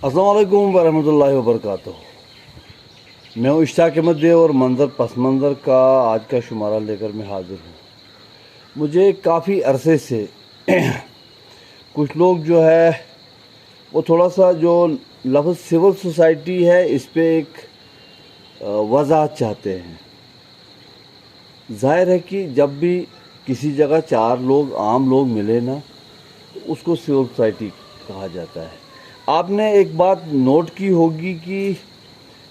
अस्सलाम वालेकुम वरहमतुल्लाहि वबरकातुहू। मैं हूँ इश्ताक अहमद देव और मंज़र पस मंज़र का आज का शुमारा लेकर मैं हाज़िर हूँ। मुझे काफ़ी अरसे से कुछ लोग जो है वो थोड़ा सा जो लफ्ज़ सिविल सोसाइटी है इस पे एक वज़ाहत चाहते हैं। ज़ाहिर है कि जब भी किसी जगह चार लोग आम लोग मिले ना तो उसको सिविल सोसाइटी कहा जाता है। आपने एक बात नोट की होगी कि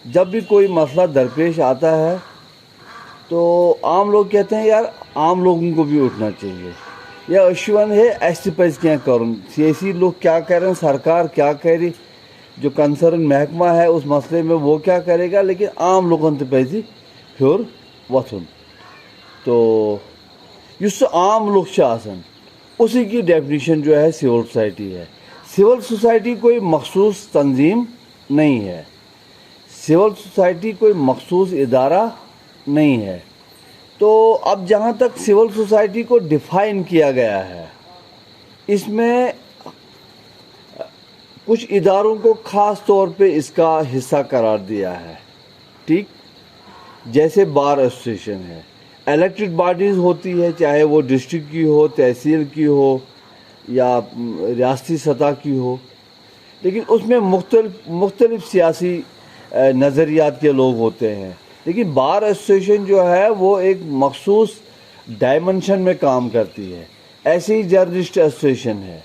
जब भी कोई मसला दरपेश आता है तो आम लोग कहते हैं यार आम लोगों को भी उठना चाहिए, या अश्वन है ऐसे पैस क्या करूँ, सियासी लोग क्या कह रहे हैं, सरकार क्या कह रही, जो कंसर्न महकमा है उस मसले में वो क्या करेगा, लेकिन आम लोगों तो पैसी फिर वथुन तो युस आम लोग आसन उसी की डेफिनेशन जो है सिविल सोसाइटी है। सिविल सोसाइटी कोई मखसूस तंजीम नहीं है, सिविल सोसाइटी कोई मखसूस इदारा नहीं है। तो अब जहाँ तक सिविल सोसाइटी को डिफ़ाइन किया गया है, इसमें कुछ इदारों को ख़ास तौर पे इसका हिस्सा करार दिया है। ठीक जैसे बार एसोसिएशन है, इलेक्टेड बॉडीज़ होती है, चाहे वो डिस्ट्रिक्ट की हो, तहसील की हो या रियासती सतह की हो, लेकिन उसमें मुख्तलिफ सियासी नज़रियात के लोग होते हैं। लेकिन बार एसोसिएशन जो है वो एक मखसूस डायमेंशन में काम करती है। ऐसे ही जर्नलिस्ट एसोसिएशन है,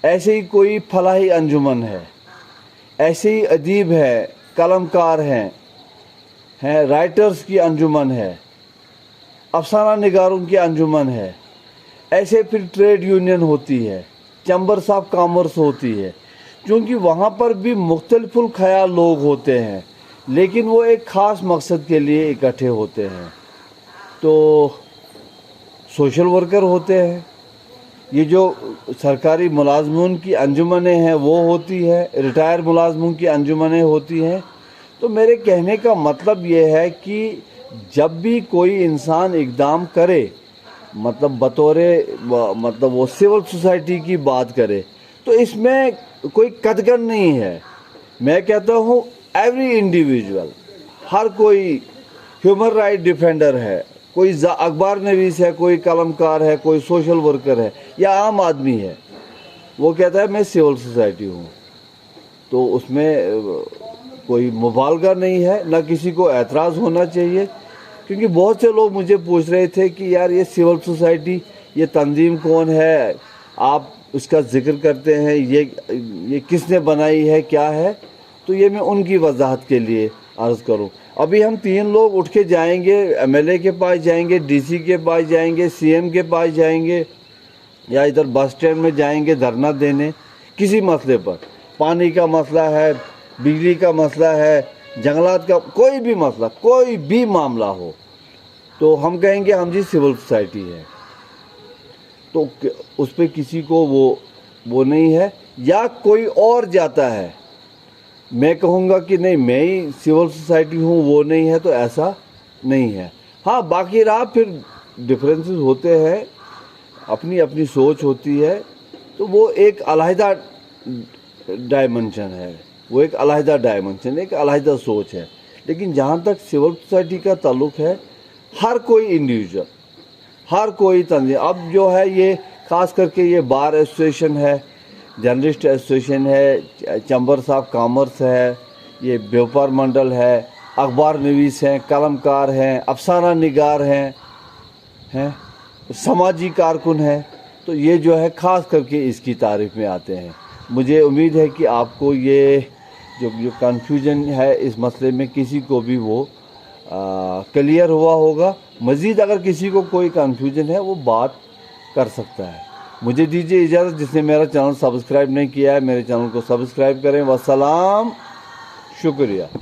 ऐसे ही कोई फलाही अंजुमन है, ऐसे ही अदीब है, कलमकार हैं राइटर्स की अंजुमन है, अफसाना निगारों की अंजुमन है, ऐसे फिर ट्रेड यूनियन होती है, चैम्बर्स ऑफ कॉमर्स होती है। क्योंकि वहाँ पर भी मुख्तलिफुल ख्याल लोग होते हैं, लेकिन वो एक ख़ास मकसद के लिए इकट्ठे होते हैं। तो सोशल वर्कर होते हैं, ये जो सरकारी मुलाजमून की अंजुमनें हैं वो होती है, रिटायर मुलाजमून की अंजुमनें होती हैं। तो मेरे कहने का मतलब ये है कि जब भी कोई इंसान इक़दाम करे, मतलब मतलब वो सिविल सोसाइटी की बात करे, तो इसमें कोई कदगन नहीं है। मैं कहता हूँ एवरी इंडिविजुअल, हर कोई ह्यूमन राइट डिफेंडर है, कोई अखबार नवीस है, कोई कलमकार है, कोई सोशल वर्कर है या आम आदमी है, वो कहता है मैं सिविल सोसाइटी हूँ। तो उसमें कोई मुबालगा नहीं है, ना किसी को एतराज़ होना चाहिए। क्योंकि बहुत से लोग मुझे पूछ रहे थे कि यार ये सिविल सोसाइटी, ये तंजीम कौन है, आप उसका जिक्र करते हैं, ये किसने बनाई है, क्या है। तो ये मैं उनकी वजाहत के लिए अर्ज़ करूं। अभी हम तीन लोग उठ के जाएंगे, एमएलए के पास जाएंगे, डीसी के पास जाएंगे, सीएम के पास जाएंगे, या इधर बस स्टैंड में जाएंगे धरना देने किसी मसले पर। पानी का मसला है, बिजली का मसला है, जंगलात का कोई भी मसला, कोई भी मामला हो, तो हम कहेंगे हम जी सिविल सोसाइटी है। तो उस पर किसी को वो नहीं है, या कोई और जाता है, मैं कहूँगा कि नहीं मैं ही सिविल सोसाइटी हूँ, वो नहीं है, तो ऐसा नहीं है। हाँ, बाकी रहा फिर डिफरेंसेस होते हैं, अपनी अपनी सोच होती है, तो वो एक अलहदा डायमेंशन है, वो एक अलहदा डायमेंशन, एक अलहदा सोच है। लेकिन जहाँ तक सिविल सोसाइटी का ताल्लुक़ है, हर कोई इंडिविजुअल, हर कोई तंजीम, अब जो है ये ख़ास करके ये बार एसोसिएशन है, जर्नलिस्ट एसोसिएशन है, चैम्बर्स ऑफ कॉमर्स है, ये व्यापार मंडल है, अखबार नवीस हैं, कलमकार हैं, अफसाना निगार हैं, समाजी कारकुन हैं, तो ये जो है ख़ास करके इसकी तारीफ़ में आते हैं। मुझे उम्मीद है कि आपको ये जो कन्फ्यूजन है इस मसले में किसी को भी वो क्लियर हुआ होगा। मज़ीद अगर किसी को कोई कन्फ्यूजन है वो बात कर सकता है। मुझे दीजिए इजाज़त, जिसने मेरा चैनल सब्सक्राइब नहीं किया है मेरे चैनल को सब्सक्राइब करें। वस्सलाम, शुक्रिया।